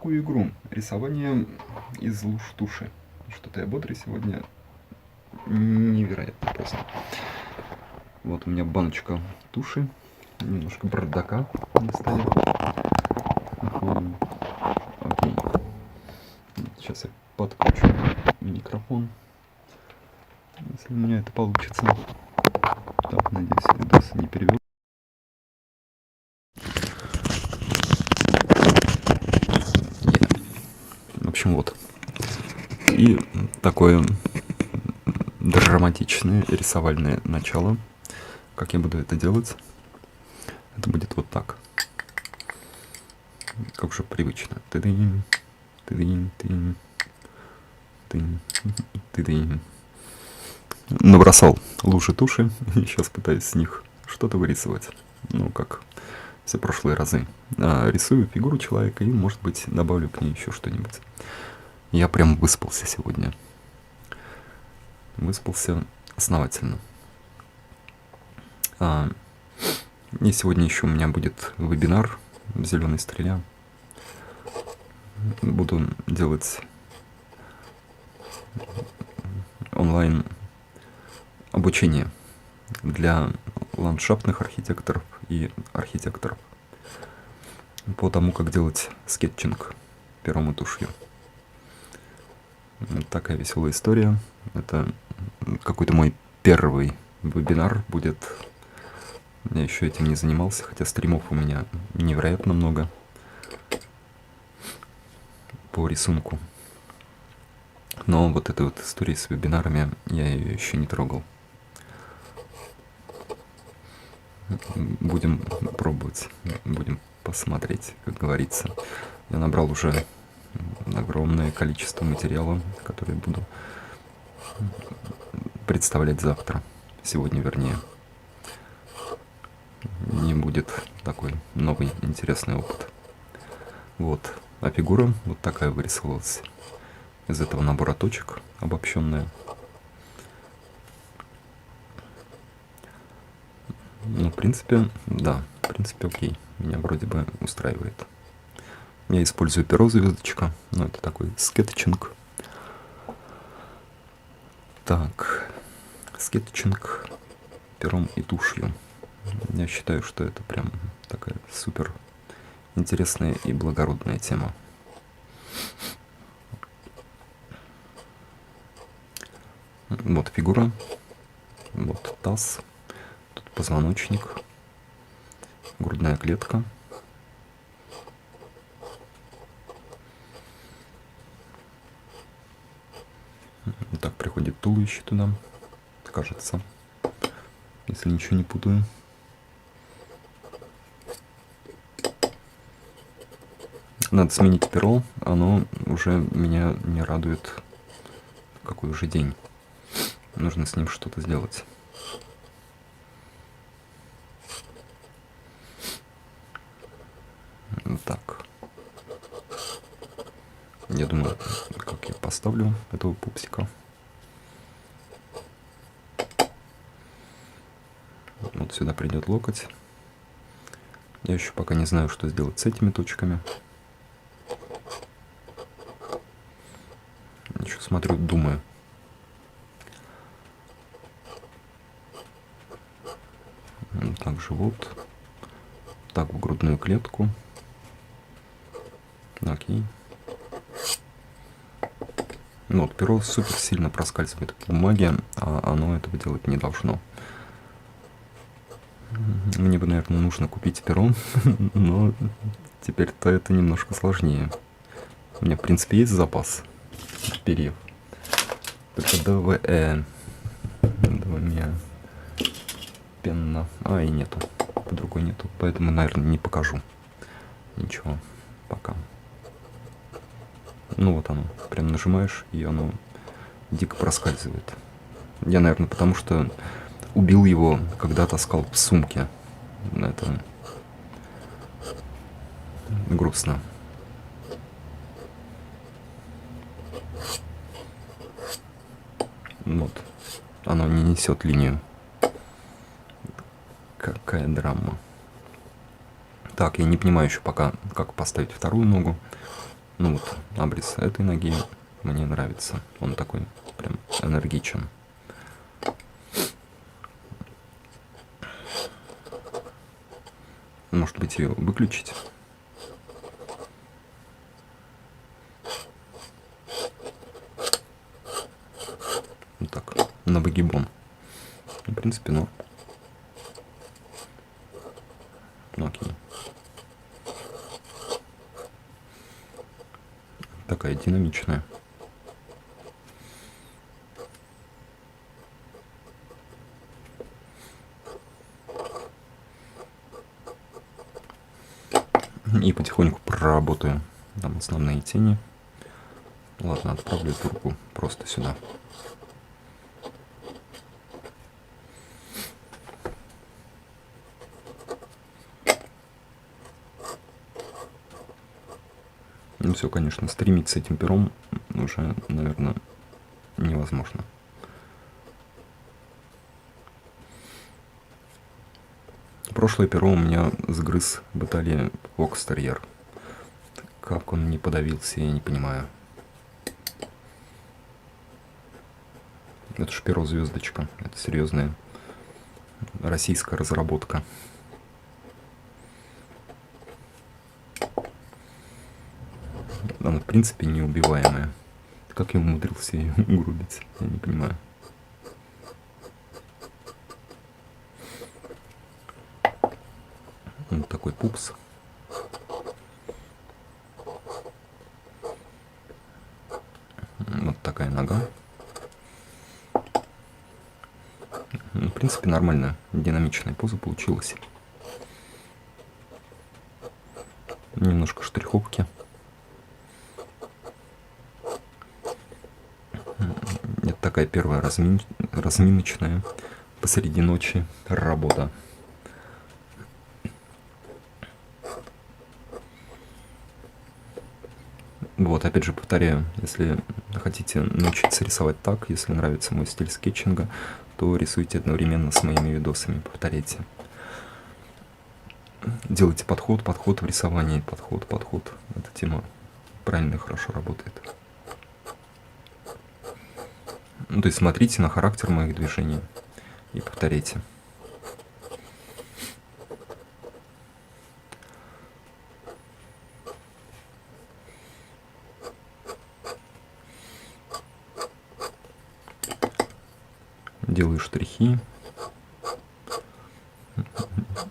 Такую игру. Рисование из луж туши. Что-то я бодрый сегодня. Невероятно просто. Вот у меня баночка туши. Немножко бардака на столе. Окей. Сейчас я подключу микрофон. Если у меня это получится. Так, надеюсь, видос не перевел. В общем, вот. И такое драматичное рисовальное начало. Как я буду это делать? Это будет вот так. Как уже привычно. Ты-дынь, ты-дынь, ты-дынь, ты-дынь, ты-дынь. Набросал лужи туши. Сейчас пытаюсь с них что-то вырисовать. Ну, как все прошлые разы. Рисую фигуру человека и, может быть, добавлю к ней еще что-нибудь. Я прям выспался сегодня. Выспался основательно. И сегодня еще у меня будет вебинар в «Зеленой стреле». Буду делать онлайн обучение для ландшафтных архитекторов и архитекторов по тому, как делать скетчинг пером и тушью. Вот такая веселая история. Это какой-то мой первый вебинар будет. Я еще этим не занимался, хотя стримов у меня невероятно много по рисунку. Но вот этой вот истории с вебинарами я ее еще не трогал. Будем пробовать, будем посмотреть, как говорится. Я набрал уже огромное количество материала, который буду представлять завтра, сегодня вернее. Не будет такой новый интересный опыт. Вот, а фигура вот такая вырисовалась из этого набора точек, обобщенная. Ну, в принципе, да, в принципе, окей. Меня вроде бы устраивает. Я использую перо звездочка, но это такой скетчинг. Так, скетчинг пером и тушью. Я считаю, что это прям такая супер интересная и благородная тема. Вот фигура, вот таз, тут позвоночник, грудная клетка. Так, приходит туловище туда, кажется, если ничего не путаю. Надо сменить перо, оно уже меня не радует какой уже день. Нужно с ним что-то сделать. Так. Я думаю, как я поставлю этого пупсика. Вот сюда придет локоть. Я еще пока не знаю, что сделать с этими точками. Еще смотрю, думаю. Так, живот. Так, в грудную клетку. Окей. Ну, вот перо супер сильно проскальзывает в бумаге, а оно этого делать не должно. Мне бы, наверное, нужно купить перо, но теперь-то это немножко сложнее. У меня, в принципе, есть запас перьев. Только ДВЭ. ДВМЕ. Пенна. И нету. Под рукой нету. Поэтому, наверное, не покажу. Ничего. Пока. Ну вот оно. Прям нажимаешь, и оно дико проскальзывает. Я, наверное, потому что убил его, когда таскал в сумке. Это грустно. Вот. Оно не несет линию. Какая драма. Так, я не понимаю еще пока, как поставить вторую ногу. Ну вот, абрис этой ноги мне нравится. Он такой прям энергичен. Может быть, ее выключить? Вот так, на выгибон. В принципе, ну. Ну, окей. Такая динамичная. И потихоньку проработаю там основные тени. Ладно, отправлю эту руку просто сюда. Ну все, конечно, стримить с этим пером уже, наверное, невозможно. Прошлое перо у меня сгрыз в Италии фокстерьер. Как он не подавился, я не понимаю. Это ж перо звездочка. Это серьезная российская разработка. Она, в принципе, неубиваемая. Как я умудрился ее угробить, я не понимаю. Вот такой пупс. Вот такая нога. Ну, в принципе, нормально, динамичная поза получилась. Немножко штриховки. Это такая первая разминочная посреди ночи работа. Вот, опять же повторяю, если хотите научиться рисовать так, если нравится мой стиль скетчинга, то рисуйте одновременно с моими видосами, повторяйте. Делайте подход в рисовании, подход. Эта тема правильно и хорошо работает. Ну, то есть смотрите на характер моих движений и повторяйте. Делаю штрихи.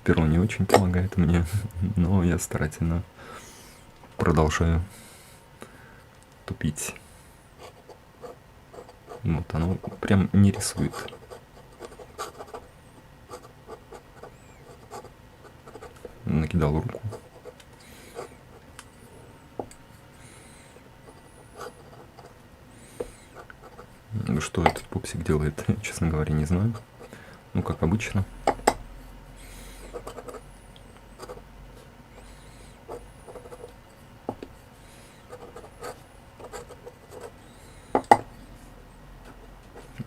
Перо не очень помогает мне, но я старательно продолжаю тупить. Вот, оно прям не рисует. Накидал руку. Что этот пупсик делает, честно говоря, не знаю. Ну, как обычно.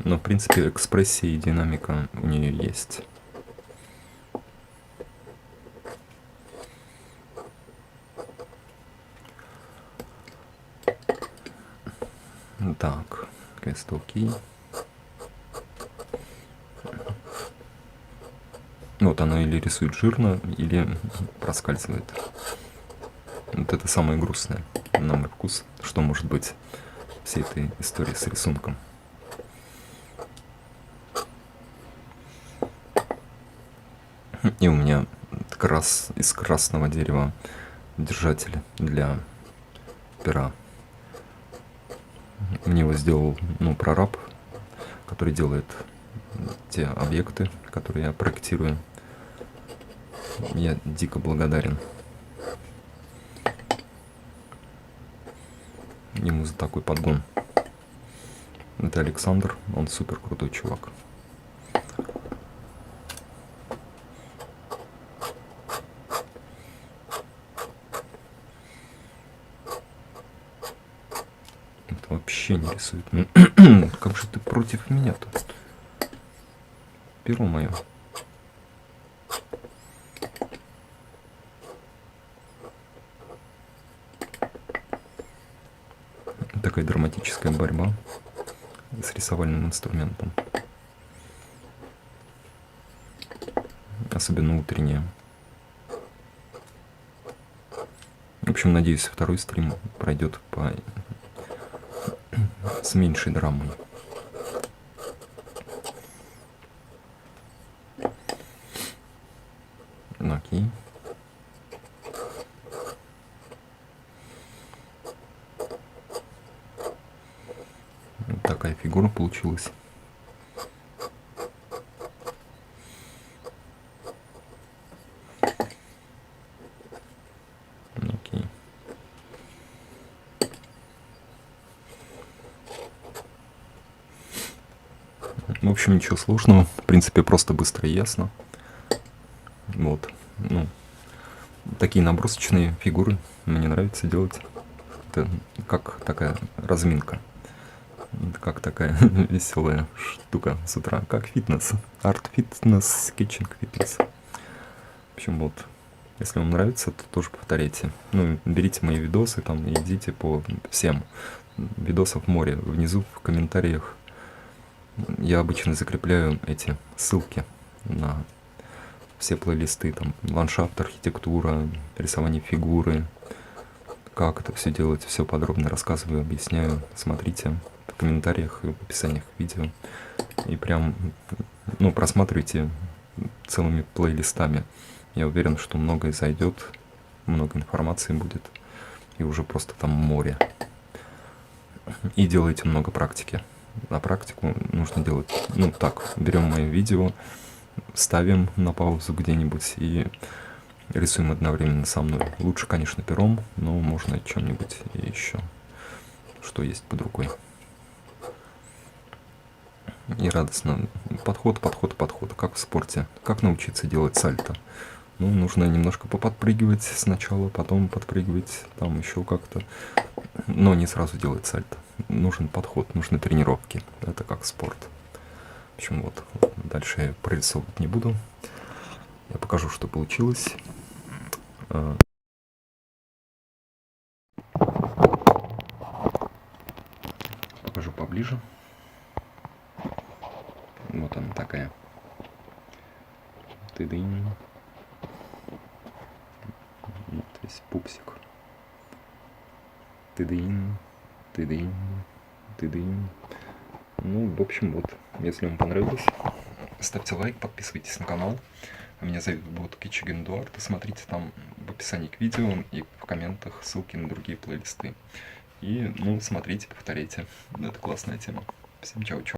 Но, в принципе, экспрессия и динамика у нее есть. Так, квест окей. Вот она или рисует жирно, или проскальзывает. Вот это самое грустное, на мой вкус, что может быть всей этой истории с рисунком. И у меня из красного дерева держатель для пера. Мне его сделал, прораб, который делает те объекты, которые я проектирую. Я дико благодарен ему за такой подгон. Это Александр, он супер крутой чувак. Это вообще не рисует. Как же ты против меня-то? Перо мое. Такая драматическая борьба с рисовальным инструментом. Особенно утренняя. В общем, надеюсь, второй стрим пройдет с меньшей драмой. Окей. Вот такая фигура получилась. Окей. В общем, ничего сложного. В принципе, просто быстро и ясно. Вот. Ну, такие набросочные фигуры мне нравится делать. Это как такая разминка. Как такая веселая штука с утра. Как фитнес. Арт-фитнес, скетчинг-фитнес. В общем, вот. Если вам нравится, то тоже повторяйте. Ну, берите мои видосы там и идите по всем. Видосов море. Внизу в комментариях я обычно закрепляю эти ссылки на все плейлисты. Там ландшафт, архитектура, рисование фигуры. Как это все делать, все подробно рассказываю, объясняю. Смотрите в комментариях и в описаниях видео. И прям, ну, просматривайте целыми плейлистами. Я уверен, что многое зайдет, много информации будет, и уже просто там море. И делайте много практики. А практику нужно делать, ну так, берем мое видео, ставим на паузу где-нибудь и рисуем одновременно со мной. Лучше, конечно, пером, но можно чем-нибудь еще, что есть под рукой. И радостно. Подход, как в спорте. Как научиться делать сальто? Ну, нужно немножко поподпрыгивать сначала, потом подпрыгивать, там еще как-то. Но не сразу делать сальто. Нужен подход, нужны тренировки. Это как спорт. В общем, вот. Дальше я прорисовывать не буду. Я покажу, что получилось. Покажу поближе. Вот она такая. Тыдынь. То есть пупсик. Тыдынь, тыдынь, тыдынь. Ну, в общем, вот. Если вам понравилось, ставьте лайк, подписывайтесь на канал. Меня зовут Кичиген Эдуард. Смотрите там в описании к видео и в комментах ссылки на другие плейлисты. И, ну, смотрите, повторяйте. Это классная тема. Всем чао-чао.